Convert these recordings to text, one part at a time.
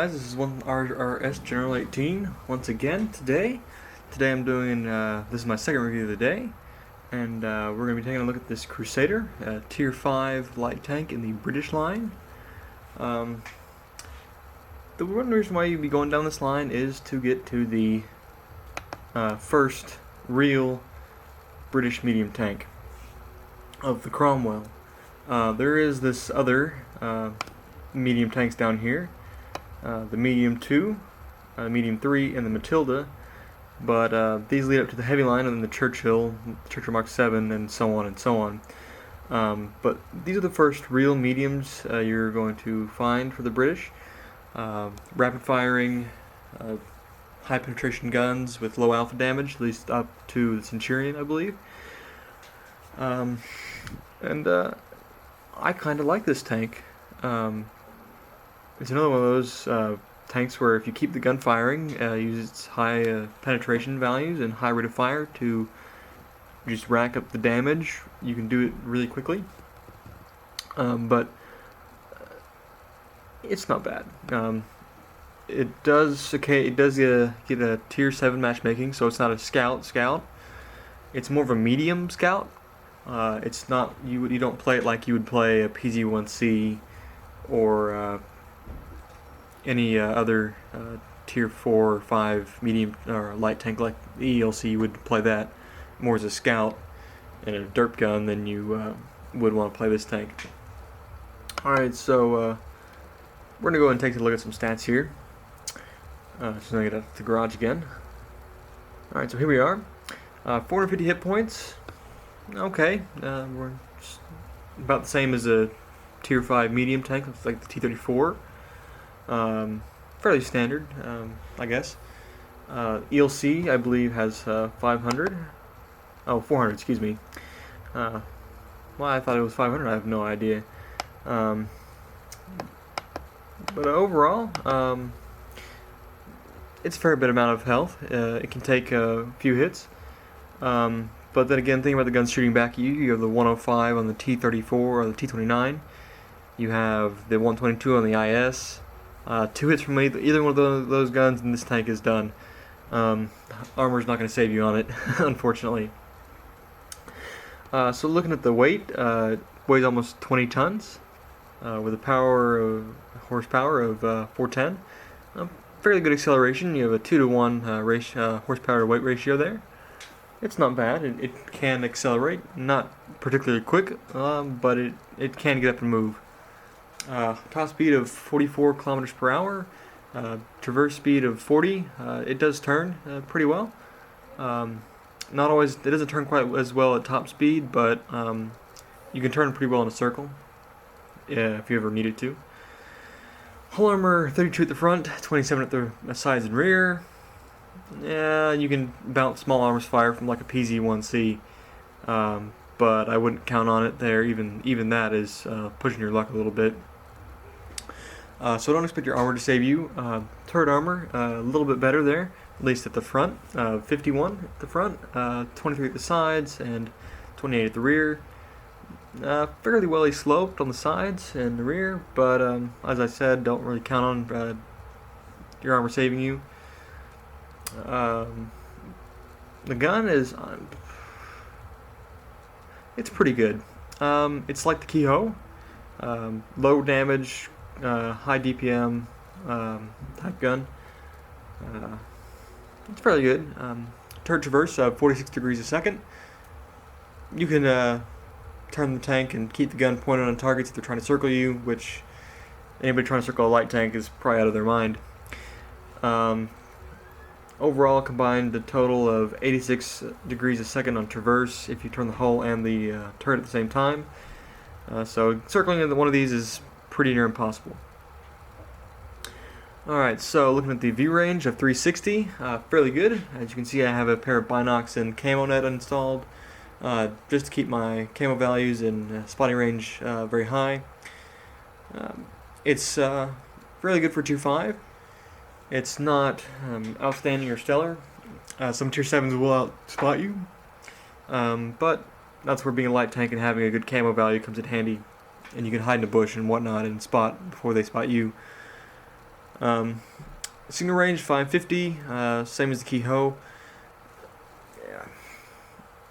guys? This is one RRS General 18 once again today. Today I'm doing, this is my second review of the day, and we're going to be taking a look at this Crusader, Tier 5 light tank in the British line. The one reason why you'd be going down this line is to get to the first real British medium tank of the Cromwell. There is this other medium tanks down here, the medium 2, medium 3, and the Matilda, but these lead up to the heavy line and then the Churchill Mark 7, and so on and so on. But these are the first real mediums you're going to find for the British. Rapid firing, high penetration guns with low alpha damage, at least up to the Centurion, I believe. I kind of like this tank. It's another one of those tanks where if you keep the gun firing, use its high penetration values and high rate of fire to just rack up the damage, you can do it really quickly. But it's not bad. It does get a tier 7 matchmaking, so it's not a scout. It's more of a medium scout. It's not, you don't play it like you would play a PZ-1C or any other tier 4 or 5 medium or light tank like the ELC. You would play that more as a scout and a derp gun than you would want to play this tank. Alright, so we're going to go ahead and take a look at some stats here. Just going to get out the garage again. Alright, so here we are. 450 hit points. Okay, we're about the same as a tier 5 medium tank, looks like the T-34. Fairly standard, I guess. ELC, I believe, has 500. Oh, 400, excuse me. Well, I thought it was 500, I have no idea. But overall, it's a fair bit amount of health. It can take a few hits. But then again, thinking about the guns shooting back at you, you have the 105 on the T-34 or the T-29. You have the 122 on the IS. 2 hits from either one of those guns and this tank is done. Armor's not going to save you on it, unfortunately. So looking at the weight, weighs almost 20 tons, with a horsepower of 410. Fairly good acceleration. You have a 2-to-1 horsepower to weight ratio there. It's not bad. It can accelerate, not particularly quick, but it can get up and move. Top speed of 44 kilometers per hour, traverse speed of 40. It does turn pretty well. Not always. It doesn't turn quite as well at top speed, but you can turn pretty well in a circle. Yeah, if you ever needed to. Hull armor 32 at the front, 27 at the sides and rear. Yeah, you can bounce small arms fire from like a PZ-1C, but I wouldn't count on it there. Even that is pushing your luck a little bit. So don't expect your armor to save you. Turret armor, a little bit better there, at least at the front. 51 at the front, 23 at the sides, and 28 at the rear. Fairly well sloped on the sides and the rear, but as I said, don't really count on your armor saving you. The gun is, it's pretty good. It's like the Kehoe, low damage, high DPM type gun. It's fairly good. Turret traverse 46 degrees a second. You can turn the tank and keep the gun pointed on targets if they're trying to circle you, which anybody trying to circle a light tank is probably out of their mind. Overall, combined the total of 86 degrees a second on traverse if you turn the hull and the turret at the same time. So circling one of these is pretty near impossible. Alright, so looking at the view range of 360, fairly good. As you can see, I have a pair of binocs and camo net installed just to keep my camo values and spotting range very high. It's fairly good for 2.5. It's not outstanding or stellar. Some tier 7s will outspot you, but that's where being a light tank and having a good camo value comes in handy, and you can hide in a bush and whatnot and spot before they spot you. Signal range 550, same as the Key-Ho. Yeah.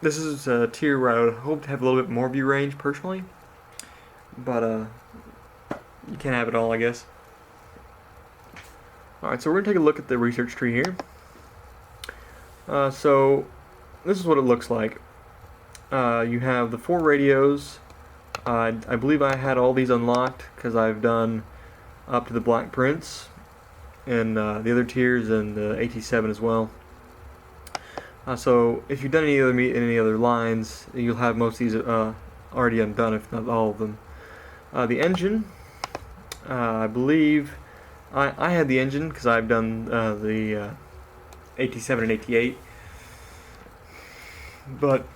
This is a tier where I would hope to have a little bit more view range personally, but you can't have it all, I guess. Alright, so we're going to take a look at the research tree here. So this is what it looks like. You have the 4 radios. I believe I had all these unlocked because I've done up to the Black Prince and the other tiers and the AT7 as well. So if you've done any other lines, you'll have most of these already undone, if not all of them. The engine, I believe I had the engine because I've done the AT7 and AT8. But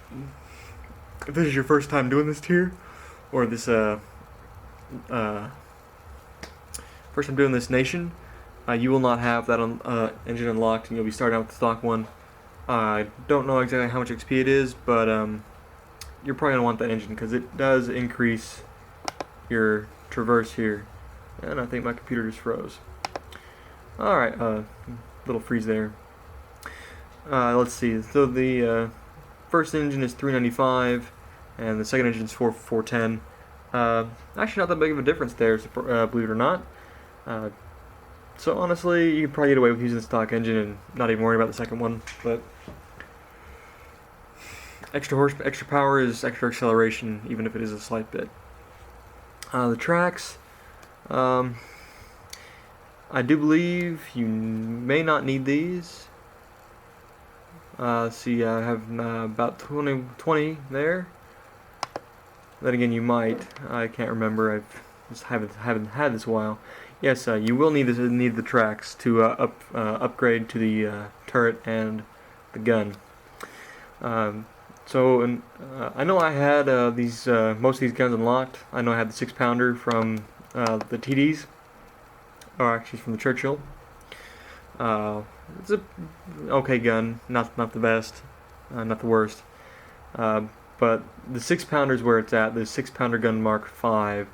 if this is your first time doing this tier, or this first time doing this nation, you will not have that engine unlocked, and you'll be starting out with the stock one. I don't know exactly how much XP it is, but you're probably going to want that engine because it does increase your traverse here. And I think my computer just froze. Alright, little freeze there. Let's see, so the first engine is 395, and the second engine is 410. Actually not that big of a difference there, believe it or not. So honestly, you could probably get away with using the stock engine and not even worry about the second one, but extra power is extra acceleration, even if it is a slight bit. The tracks, I do believe you may not need these. See, I have about 20 there. Then again, you might. I can't remember. I've just haven't had this a while. Yes, you will need the tracks to upgrade to the turret and the gun. I know I had most of these guns unlocked. I know I had the 6-pounder from the TDs, or actually from the Churchill. It's a okay gun, not the best, not the worst. But the 6-pounder is where it's at. The 6-pounder gun Mark V.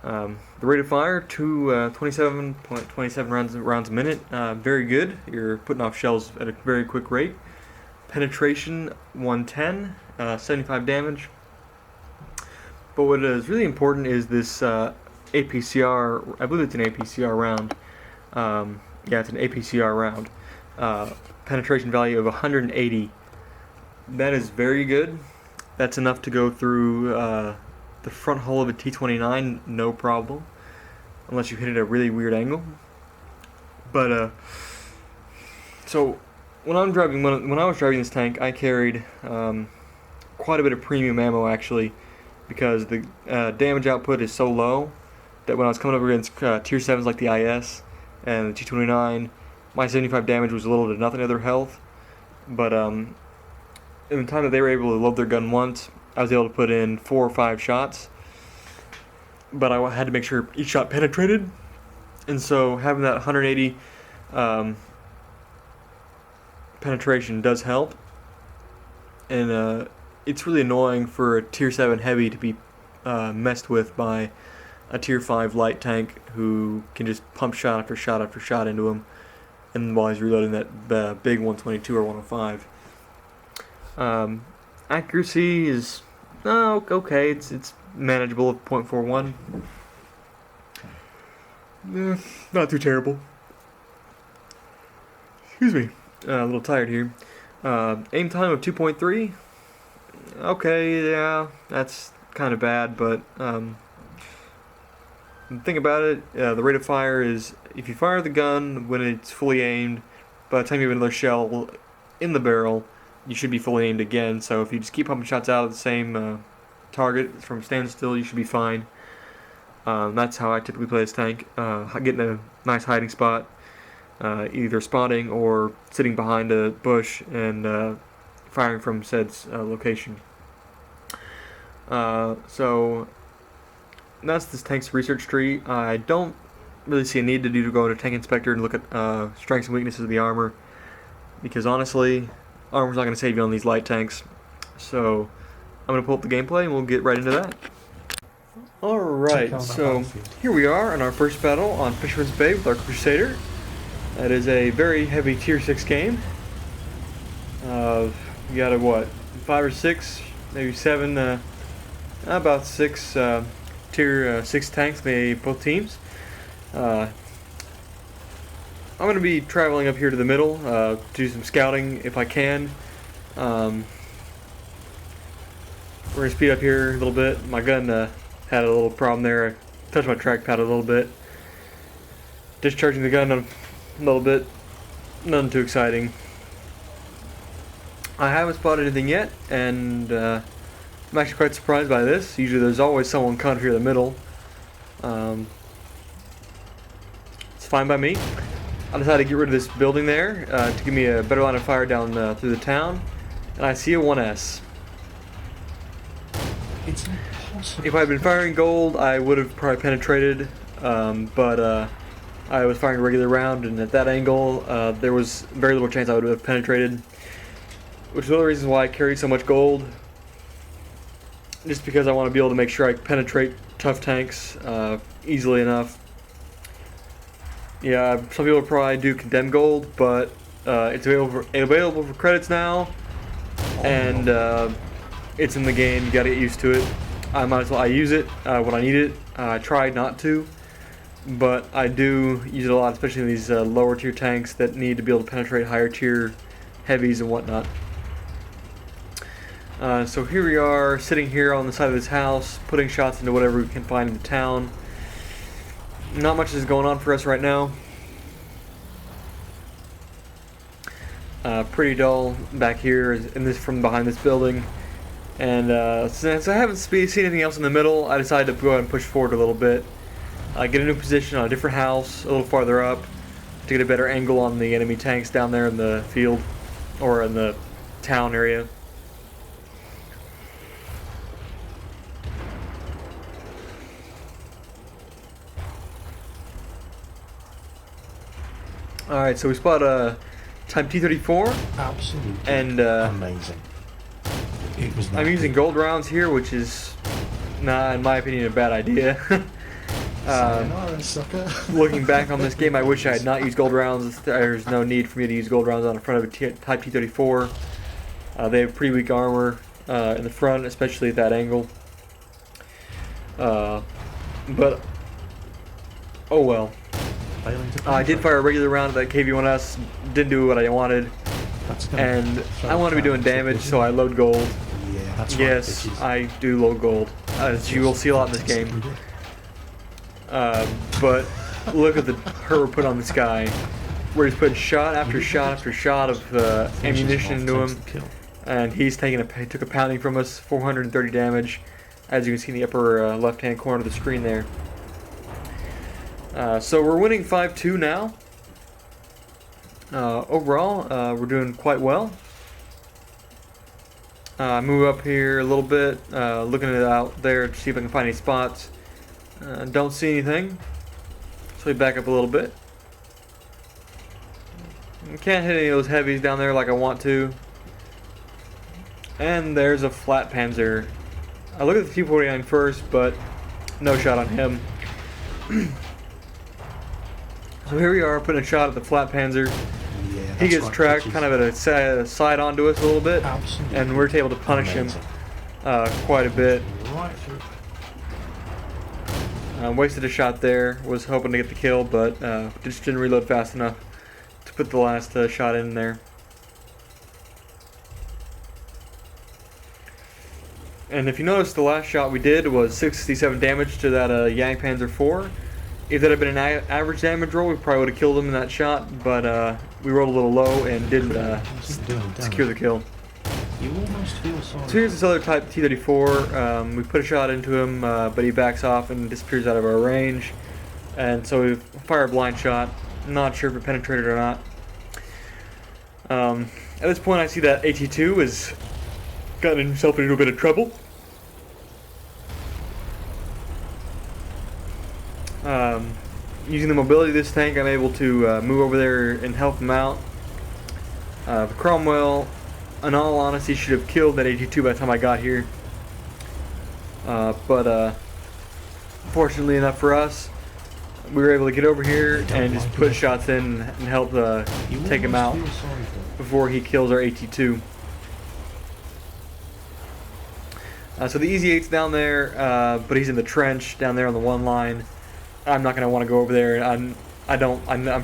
The rate of fire to 27.27 rounds a minute. Very good. You're putting off shells at a very quick rate. Penetration 110, 75 damage. But what is really important is this APCR. I believe it's an APCR round. Yeah, it's an APCR round. Penetration value of 180. That is very good. That's enough to go through the front hull of a T-29, no problem, unless you hit it at a really weird angle. But so when I was driving this tank, I carried quite a bit of premium ammo actually, because the damage output is so low that when I was coming up against tier 7s like the IS and the T-29, my 75 damage was little to nothing of their health. But in the time that they were able to load their gun once, I was able to put in 4 or 5 shots. But I had to make sure each shot penetrated. And so having that 180 penetration does help. And it's really annoying for a tier 7 heavy to be messed with by a tier 5 light tank who can just pump shot after shot after shot into him, and while he's reloading that big 122 or 105. Accuracy is okay. It's manageable at 0.41. Not too terrible. Excuse me. A little tired here. Aim time of 2.3. Okay, yeah, that's kind of bad, but think about it. The rate of fire is, if you fire the gun when it's fully aimed, by the time you have another shell in the barrel, you should be fully aimed again. So if you just keep pumping shots out of the same target from standstill, you should be fine. That's how I typically play this tank. Getting a nice hiding spot, either spotting or sitting behind a bush and firing from said location. So that's this tank's research tree. I don't really see a need to go to Tank Inspector and look at strengths and weaknesses of the armor, because honestly, armor's not going to save you on these light tanks. So I'm going to pull up the gameplay and we'll get right into that. Alright, so here we are on our first battle on Fisherman's Bay with our Crusader. That is a very heavy tier 6 game. We got a what? 5 or 6, maybe 7, about 6 tier 6 tanks, maybe both teams. I'm going to be traveling up here to the middle to do some scouting if I can. We're going to speed up here a little bit. My gun had a little problem there. I touched my trackpad a little bit. Discharging the gun a little bit. Nothing too exciting. I haven't spotted anything yet, and I'm actually quite surprised by this. Usually there's always someone caught here in the middle. It's fine by me. I decided to get rid of this building there to give me a better line of fire down through the town. And I see a 1S. It's impossible. If I had been firing gold, I would have probably penetrated, but I was firing a regular round, and at that angle, there was very little chance I would have penetrated, which is one of the reasons why I carry so much gold, just because I want to be able to make sure I penetrate tough tanks easily enough. Yeah, some people probably do condemn gold, but it's available for credits now, and it's in the game. You gotta get used to it. I might as well. I use it when I need it. I try not to, but I do use it a lot, especially in these lower tier tanks that need to be able to penetrate higher tier heavies and whatnot. So here we are, sitting here on the side of this house, putting shots into whatever we can find in the town. Not much is going on for us right now. Pretty dull back here in this from behind this building. And since I haven't seen anything else in the middle, I decided to go ahead and push forward a little bit. Get a new position on a different house, a little farther up, to get a better angle on the enemy tanks down there in the field, or in the town area. Alright, so we spot a Type T-34. Absolutely and amazing. It was I'm using gold rounds here, which is not, in my opinion, a bad idea. Sayonara, sucker. Looking back on this game, I wish I had not used gold rounds. There's no need for me to use gold rounds on the front of a Type T-34. They have pretty weak armor in the front, especially at that angle. But, oh well. I did fire a regular round at that KV-1S, didn't do what I wanted, and I want to be doing damage, so I load gold. Yeah, that's yes, right, I do load gold, as you will see a lot in this game. But look at the hurt put on this guy, where he's putting shot after shot after shot of ammunition into him, and he's took a pounding from us, 430 damage, as you can see in the upper left-hand corner of the screen there. So we're winning 5-2 now. Overall, we're doing quite well. Move up here a little bit, looking it out there to see if I can find any spots. Don't see anything, so we back up a little bit. Can't hit any of those heavies down there like I want to. And there's a flat Panzer. I look at the T-49 first, but no shot on him. So here we are, putting a shot at the flat Panzer. Yeah, he gets tracked kind of at a side onto us a little bit, absolutely and we're able to punish him quite a bit. Right through. Wasted a shot there, was hoping to get the kill, but just didn't reload fast enough to put the last shot in there. And if you notice, the last shot we did was 67 damage to that Yang Panzer IV. If that had been an average damage roll, we probably would have killed him in that shot, but we rolled a little low and didn't secure the kill. You almost feel sorry. So here's this other Type T-34. We put a shot into him, but he backs off and disappears out of our range. And so we fire a blind shot. Not sure if it penetrated or not. At this point, I see that AT-2 has gotten himself into a bit of trouble. Using the mobility of this tank, I'm able to move over there and help him out. The Cromwell, in all honesty, should have killed that AT-2 by the time I got here. But Fortunately enough for us, we were able to get over here and just put shots in and help take him out before he kills our AT2. So the Easy 8's down there, but he's in the trench down there on the one line. I'm not going to want to go over there. I'm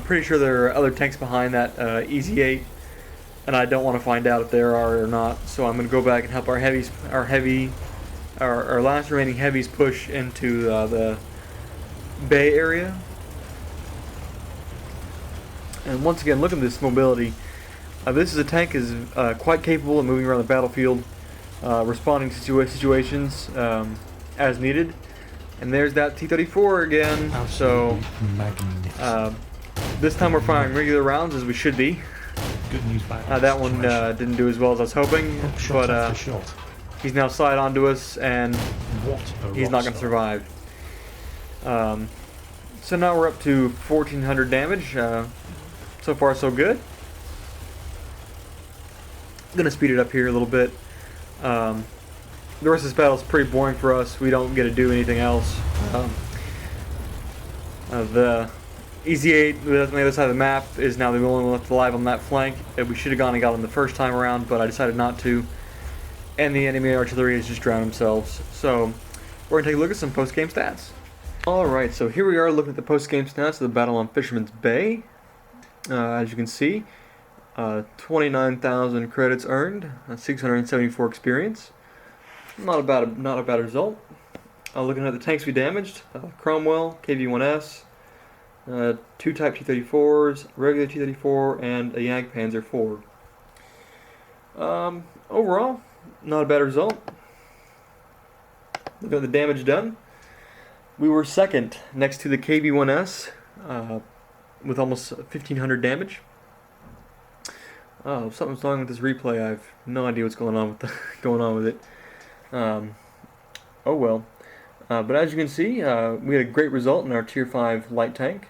pretty sure there are other tanks behind that Easy 8, and I don't want to find out if there are or not. So I'm going to go back and help our last remaining heavies push into the bay area. And once again, look at this mobility. This is a tank is quite capable of moving around the battlefield, responding to situations as needed. And there's that T-34 again. Absolutely So this time we're firing regular rounds as we should be. Good news, bad That one didn't do as well as I was hoping, but he's now slide onto us, and he's not going to survive. So now we're up to 1,400 damage. So far, so good. I'm going to speed it up here a little bit. The rest of this battle is pretty boring for us. We don't get to do anything else. The Easy 8 on the other side of the map is now the only one left alive on that flank. We should have gone and got him the first time around, but I decided not to. And the enemy artillery has just drowned themselves. So we're going to take a look at some post-game stats. Alright, so here we are looking at the post-game stats of the battle on Fisherman's Bay. As you can see, 29,000 credits earned, 674 experience. Not a bad result. Looking at the tanks we damaged, Cromwell, KV-1S, 2 Type T-34s, regular T-34, and a Jagdpanzer IV. Overall, not a bad result. Looking at the damage done, we were second next to the KV-1S with almost 1,500 damage. Oh, something's wrong with this replay. I have no idea what's going on with it. Oh well. But as you can see, we had a great result in our Tier 5 light tank.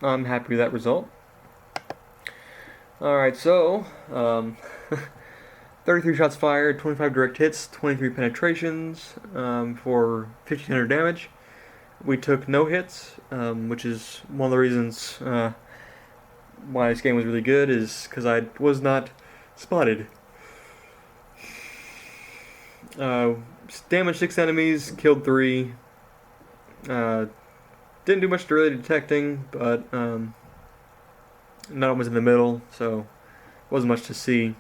I'm happy with that result. Alright, so 33 shots fired, 25 direct hits, 23 penetrations for 1,500 damage. We took no hits, which is one of the reasons why this game was really good, is because I was not spotted. Damaged 6 enemies, killed 3. Didn't do much to really detecting, but none of them was in the middle, so wasn't much to see.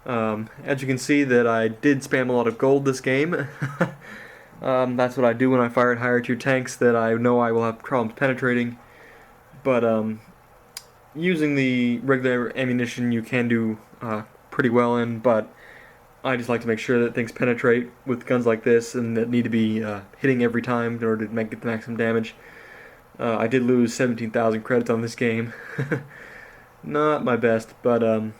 As you can see, that I did spam a lot of gold this game. That's what I do when I fire at higher tier tanks that I know I will have problems penetrating. But using the regular ammunition you can do pretty well in, but I just like to make sure that things penetrate with guns like this and that need to be hitting every time in order to get the maximum damage. I did lose 17,000 credits on this game. Not my best, but in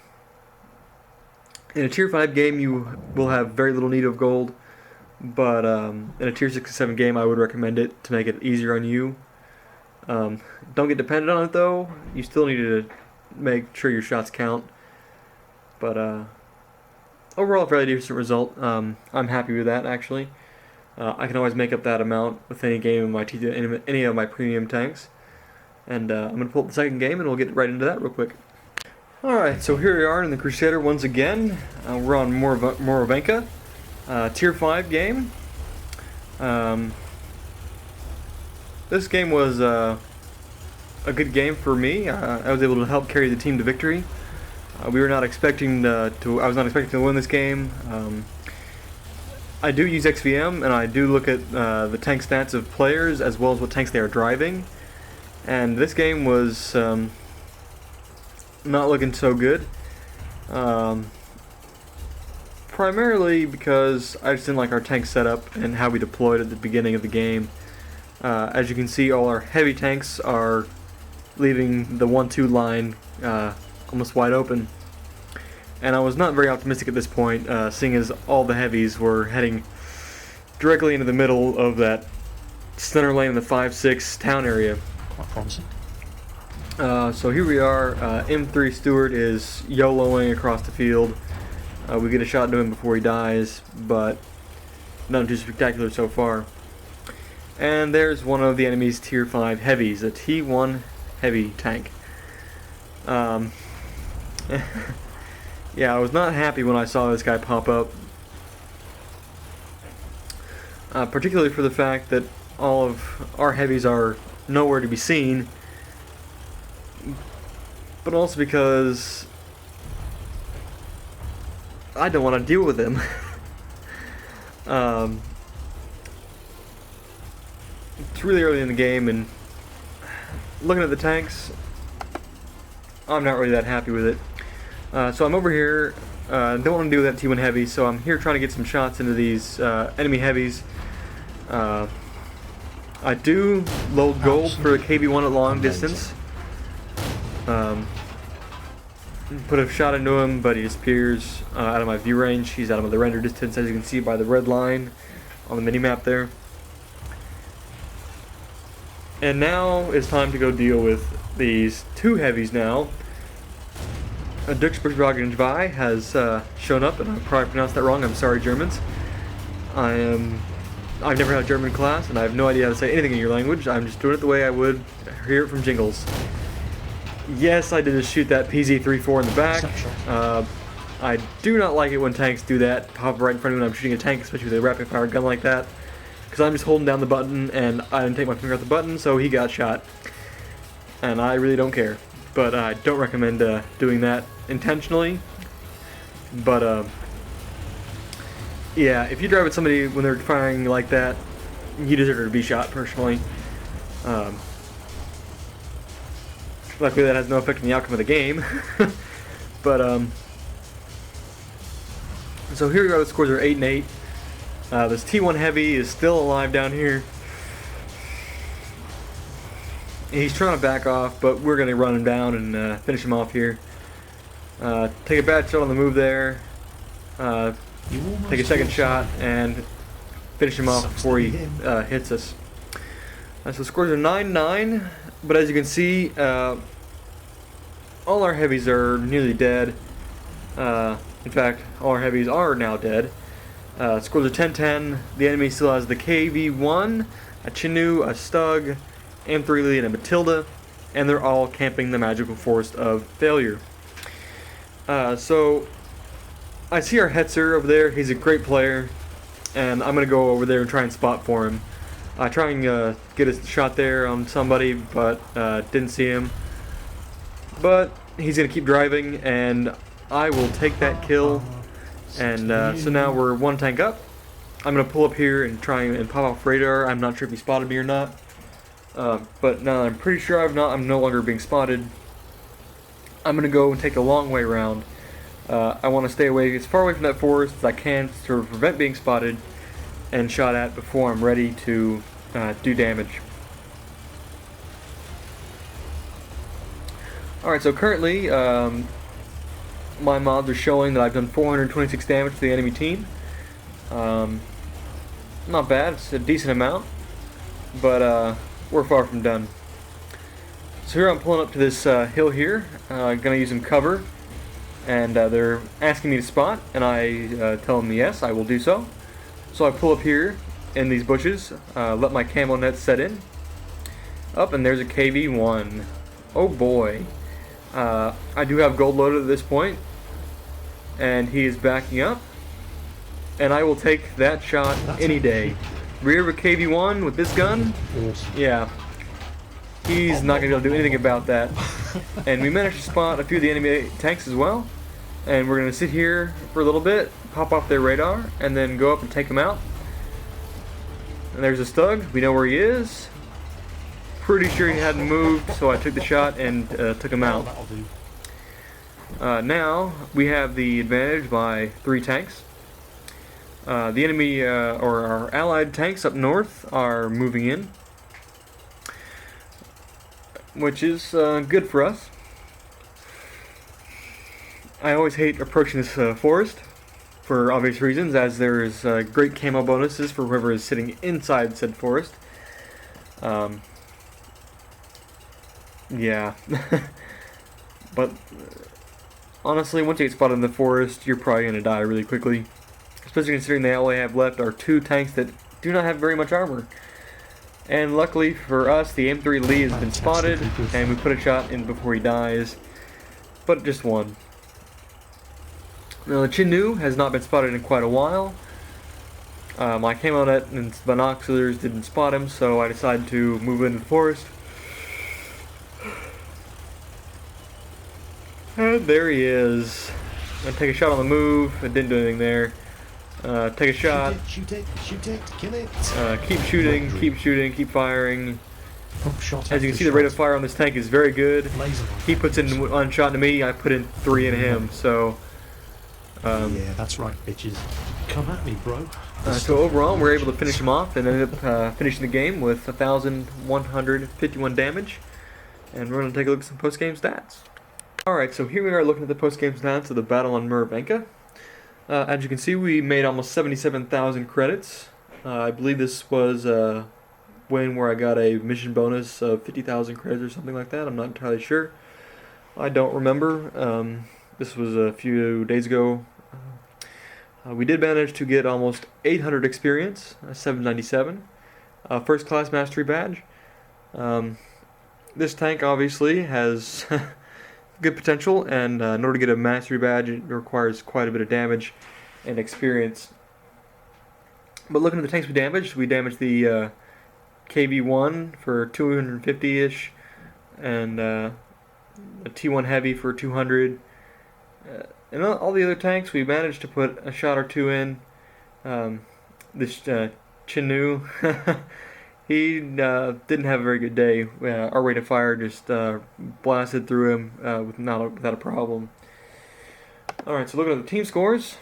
a Tier 5 game you will have very little need of gold, but in a Tier 6 or 7 game I would recommend it to make it easier on you. Don't get dependent on it though. You still need to make sure your shots count. But overall, a fairly decent result. I'm happy with that actually. I can always make up that amount with any game in my any of my premium tanks. And I'm going to pull up the second game and we'll get right into that real quick. Alright, so here we are in the Crusader once again. We're on Morovenka. Tier 5 game. This game was a good game for me. I was able to help carry the team to victory. We were not expecting I was not expecting to win this game. I do use XVM, and I do look at the tank stats of players as well as what tanks they are driving. And this game was not looking so good. Primarily because I just didn't like our tank setup and how we deployed at the beginning of the game. As you can see, all our heavy tanks are leaving the 1-2 line almost wide open. And I was not very optimistic at this point, seeing as all the heavies were heading directly into the middle of that center lane in the 5-6 town area. Quite promising. So here we are. M3 Stewart is YOLOing across the field. We get a shot into him before he dies, but nothing too spectacular so far. And there's one of the enemy's tier 5 heavies, a T1 heavy tank. Yeah, I was not happy when I saw this guy pop up. Particularly for the fact that all of our heavies are nowhere to be seen. But also because I don't want to deal with him. It's really early in the game, and looking at the tanks, I'm not really that happy with it. So I'm over here, don't want to do that T1 heavy, so I'm here trying to get some shots into these enemy heavies. I do load gold for a KV1 at long distance. Put a shot into him, but he disappears out of my view range. He's out of the render distance, as you can see by the red line on the minimap there. And now it's time to go deal with these two heavies now. Duxburgvagenschwei has shown up, and I probably pronounced that wrong. I'm sorry, Germans. I've never had a German class, and I have no idea how to say anything in your language. I'm just doing it the way I would hear it from Jingles. Yes, I did just shoot that PZ-34 in the back. I do not like it when tanks do that, pop right in front of me when I'm shooting a tank, especially with a rapid fire gun like that. Because I'm just holding down the button, and I didn't take my finger off the button, so he got shot. And I really don't care. But I don't recommend doing that intentionally. But, yeah, if you drive at somebody when they're firing like that, you deserve to be shot, personally. Luckily that has no effect on the outcome of the game. But, so here we go, the scores are 8 and 8. This T1 heavy is still alive down here. He's trying to back off, but we're going to run him down and finish him off here. Take a bad shot on the move there. Take a second shot and finish him off before he hits us. So the scores are 9-9, but as you can see, all our heavies are nearly dead. In fact, all our heavies are now dead. Scores are 10-10. The enemy still has the KV-1, a Chinu, a Stug, M3 and a Matilda, and they're all camping the magical forest of failure. So I see our Hetzer over there. He's a great player, and I'm gonna go over there and try and spot for him. I try and get a shot there on somebody, but didn't see him. But he's gonna keep driving, and I will take that kill. And so now we're one tank up. I'm gonna pull up here and try and pop off radar. I'm not sure if he spotted me or not. But now that I'm pretty sure I'm no longer being spotted, I'm gonna go and take a long way around. I want to stay away as far away from that forest as I can to prevent being spotted and shot at before I'm ready to do damage. Alright, so currently my mods are showing that I've done 426 damage to the enemy team. Not bad, it's a decent amount, but we're far from done. So here I'm pulling up to this hill here, gonna use some cover, and they're asking me to spot, and I tell them yes, I will do so. So I pull up here in these bushes, let my camo net set in. Up, and there's a KV-1. Oh boy. I do have gold loaded at this point, and he is backing up, and I will take that shot any day. Rear of a KV-1 with this gun? Awesome. Yeah. He's not going to be able to do anything about that. And we managed to spot a few of the enemy tanks as well. And we're going to sit here for a little bit, pop off their radar, and then go up and take them out. And there's a Stug. We know where he is. Pretty sure he hadn't moved, so I took the shot and took him out. Now, we have the advantage by 3 tanks. The enemy, or our allied tanks up north, are moving in, which is good for us. I always hate approaching this forest for obvious reasons, as there is great camo bonuses for whoever is sitting inside said forest. Yeah. But honestly, once you get spotted in the forest, you're probably going to die really quickly. Especially considering they all I have left are 2 tanks that do not have very much armor. And luckily for us, the M3 Lee has been spotted, Fantastically good. and we put a shot in before he dies, but just one. Now the Chinnu has not been spotted in quite a while. My camo net and binoculars didn't spot him, so I decided to move into the forest. And there he is. I'm gonna take a shot on the move. It didn't do anything there. Take a shot. Shoot it, kill it. Keep shooting, keep firing. Oh, shot As you can after see, the rate of shot. fire on this tank is very good. Laser on He that. puts in one shot into me, I put in 3 into him, so... Yeah, that's right, bitches. Come at me, bro. So overall, we're able to finish him off and ended up finishing the game with 1,151 damage. And we're going to take a look at some post-game stats. Alright, so here we are looking at the post-game stats of the battle on Muravenka. As you can see, we made almost 77,000 credits. I believe this was a win where I got a mission bonus of 50,000 credits or something like that. I'm not entirely sure. I don't remember. This was a few days ago. We did manage to get almost 800 experience, 797. First class mastery badge. This tank obviously has good potential, and in order to get a mastery badge, it requires quite a bit of damage and experience. But looking at the tanks we damaged the KV-1 for 250-ish, and a T1 Heavy for 200. And all the other tanks, we managed to put a shot or two in. This Chinnu, he didn't have a very good day. Our rate of fire just blasted through him without a problem. Alright, so looking at the team scores,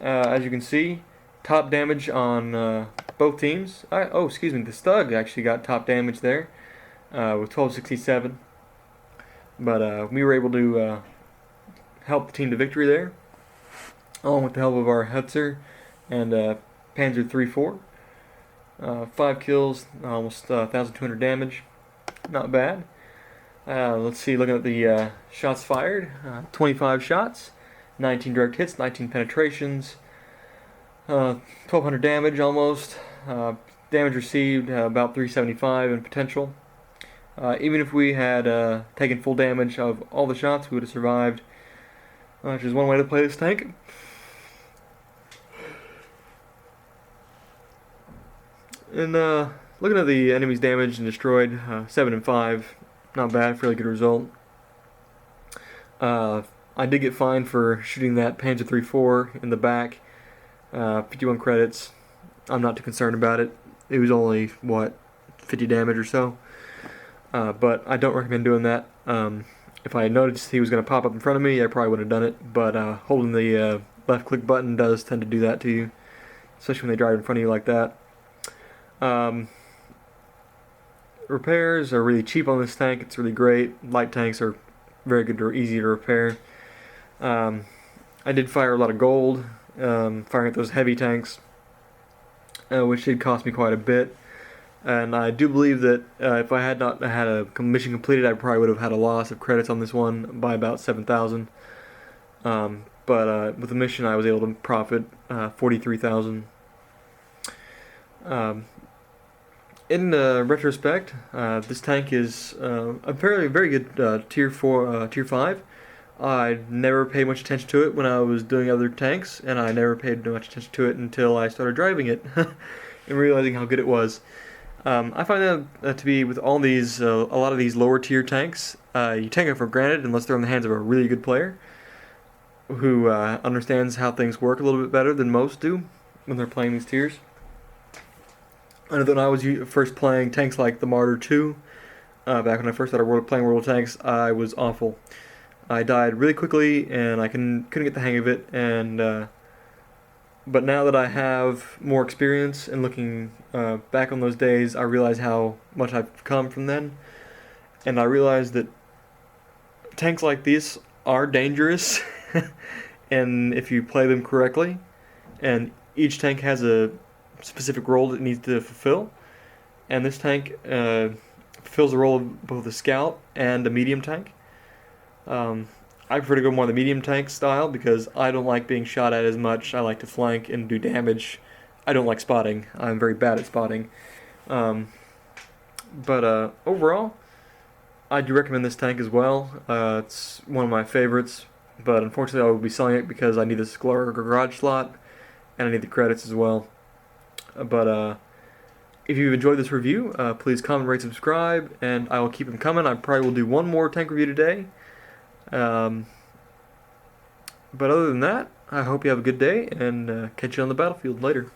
as you can see, top damage on both teams. The Stug actually got top damage there with 1267. But we were able to help the team to victory there, along with the help of our Hutzer and Panzer 3-4. 5 kills, almost 1,200 damage. Not bad. Let's see, looking at the shots fired. 25 shots, 19 direct hits, 19 penetrations, 1,200 damage almost. Damage received about 375 in potential. Even if we had taken full damage of all the shots, we would have survived. Which is one way to play this tank. And looking at the enemies damaged and destroyed, 7 and 5, not bad, fairly good result. I did get fined for shooting that Panzer 3-4 in the back, 51 credits. I'm not too concerned about it. It was only, 50 damage or so. But I don't recommend doing that. If I had noticed he was going to pop up in front of me, I probably would have done it, but holding the left click button does tend to do that to you, especially when they drive in front of you like that. Repairs are really cheap on this tank. It's really great. Light tanks are very good or easy to repair. I did fire a lot of gold, firing at those heavy tanks, which did cost me quite a bit. And I do believe that if I had not had a mission completed, I probably would have had a loss of credits on this one by about 7,000. But with the mission, I was able to profit 43,000. In retrospect, this tank is a very good tier 5. I never paid much attention to it when I was doing other tanks, and I never paid much attention to it until I started driving it and realizing how good it was. I find that to be with all these, a lot of these lower tier tanks, you take it for granted unless they're in the hands of a really good player who understands how things work a little bit better than most do when they're playing these tiers. I know that when I was first playing tanks like the Martyr 2, back when I first started playing World of Tanks, I was awful. I died really quickly and I couldn't get the hang of it, and but now that I have more experience and looking back on those days, I realize how much I've come from then. And I realize that tanks like these are dangerous and if you play them correctly, and each tank has a specific role that it needs to fulfill. And this tank fulfills the role of both a scout and a medium tank. I prefer to go more the medium tank style because I don't like being shot at as much. I like to flank and do damage. I don't like spotting. I'm very bad at spotting. But overall, I do recommend this tank as well. It's one of my favorites, but unfortunately I will be selling it because I need this garage slot, and I need the credits as well. But if you've enjoyed this review, please comment, rate, subscribe, and I will keep them coming. I probably will do one more tank review today. But other than that, I hope you have a good day, and catch you on the battlefield later.